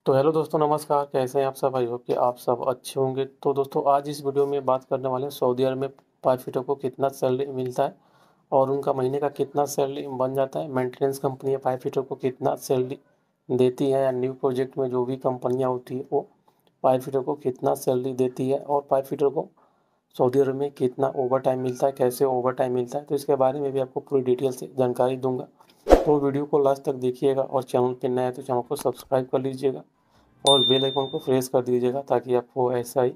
तो हेलो दोस्तों, नमस्कार। कैसे हैं आप सब? आई होप कि आप सब अच्छे होंगे। तो दोस्तों, आज इस वीडियो में बात करने वाले हैं सऊदी अरब में पाइप फिटर को कितना सैलरी मिलता है और उनका महीने का कितना सैलरी बन जाता है। मेंटेनेंस कंपनी पाइप फिटर को कितना सैलरी देती है, या न्यू प्रोजेक्ट में जो भी कंपनियां होती है वो पाइप फिटर को कितना सैलरी देती है, और पाइप फिटर को सऊदी अरब में कितना ओवर टाइम मिलता है, कैसे ओवर टाइम मिलता है। तो इसके बारे में भी आपको पूरी डिटेल से जानकारी दूंगा। तो वीडियो को लास्ट तक देखिएगा, और चैनल पर नया है तो चैनल को सब्सक्राइब कर लीजिएगा और बेल आइकन को प्रेस कर दीजिएगा, ताकि आपको ऐसा ही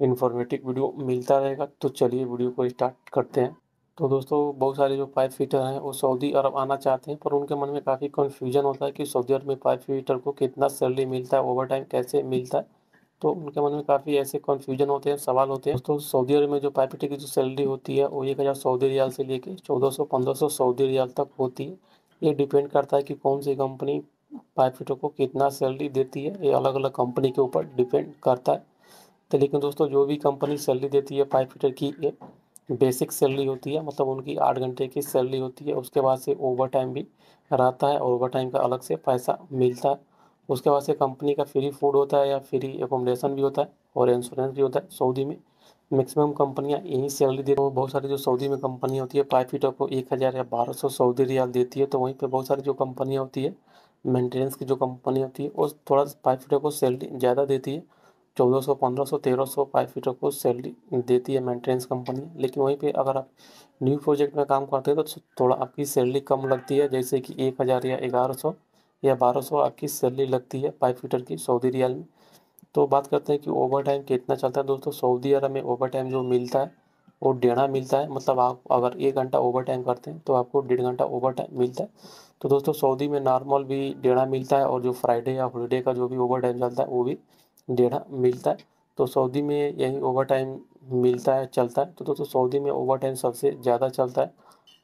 इन्फॉर्मेटिव वीडियो मिलता रहेगा। तो चलिए वीडियो को स्टार्ट करते हैं। तो दोस्तों, बहुत सारे जो पाइप फिटर हैं वो सऊदी अरब आना चाहते हैं, पर उनके मन में काफ़ी कन्फ्यूजन होता है कि सऊदी अरब में पाइप फिटर को कितना सैलरी मिलता है, ओवर टाइम कैसे मिलता है। तो उनके मन में काफ़ी ऐसे कन्फ्यूजन होते हैं, सवाल होते हैं। दोस्तों, सऊदी अरब में जो पाइप फिटर की जो सैलरी होती है वो 1,000 सऊदी रियाल से लेके 1400-1500 सऊदी रियाल तक होती है। ये डिपेंड करता है कि कौन सी कंपनी पाइप फिटर को कितना सैलरी देती है। ये अलग अलग कंपनी के ऊपर डिपेंड करता है। तो लेकिन दोस्तों, जो भी कंपनी सैलरी देती है पाइप फिटर की, ये बेसिक सैलरी होती है, मतलब उनकी 8 घंटे की सैलरी होती है। उसके बाद से ओवर टाइम भी रहता है, और ओवर टाइम का अलग से पैसा मिलता है। उसके बाद से कंपनी का फ्री फूड होता है या फ्री एकोमोडेशन भी होता है, और इंश्योरेंस भी होता है। सऊदी में मैक्सिमम कंपनियां यही सैलरी देती है। तो बहुत सारी जो सऊदी में कंपनियां होती है पाइप फिटर को 1,000 या 1200 सऊदी रियाल देती है। तो वहीं पे बहुत सारी जो कंपनियां होती है मेंटेनेंस की जो कंपनी होती है वो थोड़ा पाइप फिटर को सैलरी ज़्यादा देती है। 1400, 1500, 1300 पाइप फिटर को सैलरी देती है मेंटेनेंस कंपनी। लेकिन वहीं पे अगर आप न्यू प्रोजेक्ट में काम करते हैं तो थोड़ा आपकी सैलरी कम लगती है, जैसे कि 1,000 या 1100 या 1200 आपकी सैलरी लगती है पाइप फिटर की सऊदी रियाल में। तो बात करते हैं कि ओवर टाइम कितना चलता है। दोस्तों, सऊदी अरब में ओवर टाइम जो मिलता है वो 1.5 मिलता है। मतलब आप अगर 1 घंटा ओवर टाइम करते हैं तो आपको 1.5 घंटा ओवर टाइम मिलता है। तो दोस्तों, सऊदी में नॉर्मल भी 1.5 मिलता है, और जो फ्राइडे या हॉलीडे का जो भी ओवर टाइम चलता है वो भी 1.5 मिलता है। तो सऊदी में यही ओवर टाइम मिलता है, चलता है। तो दोस्तों, सऊदी में ओवर टाइम सबसे ज़्यादा चलता है,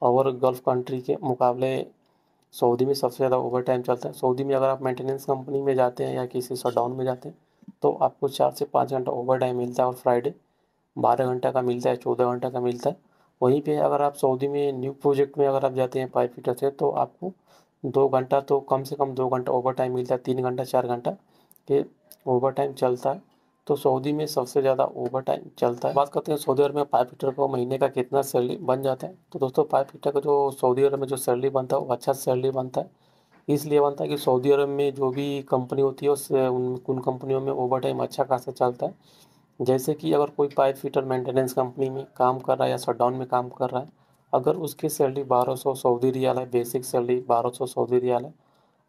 और गल्फ़ कंट्री के मुकाबले सऊदी में सबसे ज़्यादा ओवर टाइम चलता है। सऊदी में अगर आप मेंटेनेंस कंपनी में जाते हैं या किसी शटडाउन में जाते हैं तो आपको 4 से 5 घंटा ओवर टाइम मिलता है, और फ्राइडे 12 घंटा का मिलता है, 14 घंटा का मिलता है। वहीं पे अगर आप सऊदी में न्यू प्रोजेक्ट में अगर आप जाते हैं पाइप फिटर से, तो आपको 2 घंटा, तो कम से कम 2 घंटा ओवर टाइम मिलता है। 3 घंटा 4 घंटा के ओवर टाइम चलता है। तो सऊदी में सबसे ज़्यादा ओवर टाइम चलता है। बात करते हैं सऊदी अरब में पाइप फिटर को महीने का कितना सैलरी बन जाता है। तो दोस्तों, पाइप फिटर का जो सऊदी अरब में जो सैलरी बनता है वो अच्छा सैलरी बनता है। इसलिए बनता है कि सऊदी अरब में जो भी कंपनी होती है उससे उन कंपनियों में ओवर टाइम अच्छा खासा चलता है। जैसे कि अगर कोई पाइप फिटर मेंटेनेंस कंपनी में काम कर रहा है या शटडाउन में काम कर रहा है, अगर उसकी सैलरी 1200 सऊदी रियाल है, बेसिक सैलरी 1200 सऊदी रियाल है,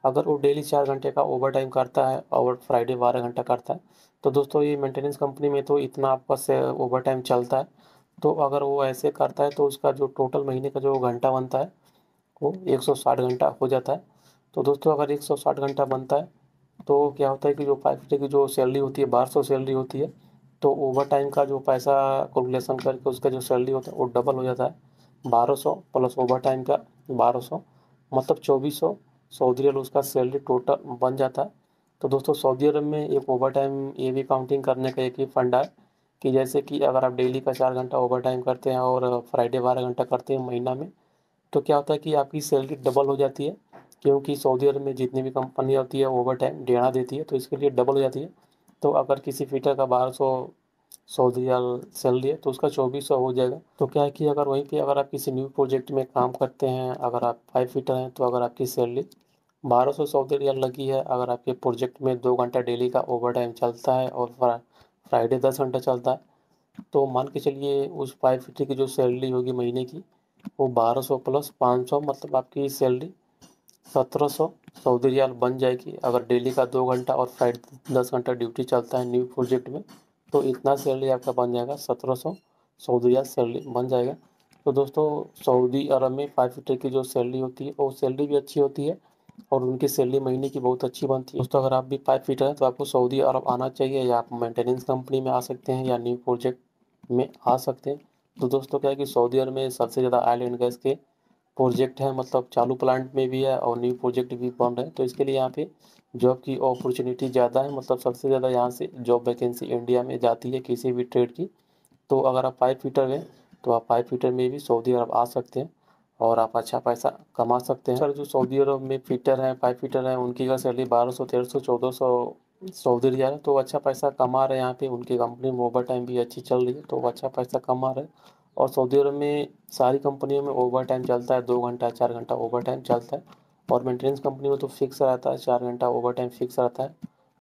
अगर वो डेली 4 घंटे का ओवर टाइम करता है और फ्राइडे 12 घंटा करता है, तो दोस्तों ये मेंटेनेंस कंपनी में तो इतना आपका से ओवर टाइम चलता है। तो अगर वो ऐसे करता है तो उसका जो टोटल महीने का जो घंटा बनता है वो 160 घंटा हो जाता है। तो दोस्तों, अगर 160 घंटा बनता है तो क्या होता है कि जो पाइप फिटर की जो सैलरी होती है 1200 सैलरी होती है, तो ओवर टाइम का जो पैसा कैलकुलेशन करके उसका जो सैलरी होता है वो डबल हो जाता है। 1200 प्लस ओवर टाइम का 1200, मतलब 2400 सऊदी रियाल उसका सैलरी टोटल बन जाता है। तो दोस्तों, सऊदी अरब में एक ओवर टाइम ये भी काउंटिंग करने का एक ही फंडा है कि जैसे कि अगर आप डेली का 4 घंटा ओवर टाइम करते हैं और फ्राइडे 12 घंटा करते हैं महीना में, तो क्या होता है कि आपकी सैलरी डबल हो जाती है। क्योंकि सऊदी अरब में जितनी भी कंपनी होती है ओवर टाइम देना देती है, तो इसके लिए डबल हो जाती है। तो अगर किसी फिटर का 1200 सऊदी रियाल सैलरी है तो उसका 2400 हो जाएगा। तो क्या है कि अगर वहीं पे अगर आप किसी न्यू प्रोजेक्ट में काम करते हैं, अगर आप पाइप फिटर हैं, तो अगर आपकी सैलरी 1200 सऊदी रियाल लगी है, अगर आपके प्रोजेक्ट में 2 घंटा डेली का ओवर टाइम चलता है और फ्राइडे 10 घंटा चलता है, तो मान के चलिए उस पाइप फिटर की जो सैलरी होगी महीने की वो 1200 प्लस 500, मतलब आपकी सैलरी 1700 सऊदी रियाल बन जाएगी। अगर डेली का 2 घंटा और फ्राइडे 10 घंटा ड्यूटी चलता है न्यू प्रोजेक्ट में, तो इतना सैलरी आपका बन जाएगा 1700 सऊदी रियाल सैलरी बन जाएगा। तो दोस्तों, सऊदी अरब में पाइप फिटर की जो सैलरी होती है वो सैलरी भी अच्छी होती है, और उनकी सैलरी महीने की बहुत अच्छी बनती है। दोस्तों, अगर आप भी पाइप फिटर हैं तो आपको सऊदी अरब आना चाहिए, या आप मेंटेनेंस कंपनी में आ सकते हैं या न्यू प्रोजेक्ट में आ सकते हैं। तो दोस्तों, क्या है कि सऊदी अरब में सबसे ज़्यादा ऑयल एंड गैस के प्रोजेक्ट है, मतलब चालू प्लांट में भी है और न्यू प्रोजेक्ट भी बन रहे हैं। तो इसके लिए यहाँ पे जॉब की अपॉर्चुनिटी ज़्यादा है, मतलब सबसे ज़्यादा यहाँ से जॉब वैकेंसी इंडिया में जाती है किसी भी ट्रेड की। तो अगर आप पाइप फिटर हैं तो आप पाइप फिटर में भी सऊदी अरब आ सकते हैं, और आप अच्छा पैसा कमा सकते हैं। सर, जो सऊदी अरब में फिटर हैं, पाइप फिटर हैं, उनकी का सैलरी 1200, 1300, 1400 सऊदी जा रहे हैं तो वो अच्छा पैसा कमा रहे हैं यहाँ पे, उनकी कंपनी में ओवर टाइम भी अच्छी चल रही है तो वो अच्छा पैसा कमा रहे हैं। और सऊदी अरब में सारी कंपनियों में ओवर टाइम चलता है, 2 घंटा 4 घंटा ओवर टाइम चलता है। और मेंटेनेंस कंपनी में तो फिक्स रहता है, 4 घंटा ओवर टाइम फिक्स रहता है।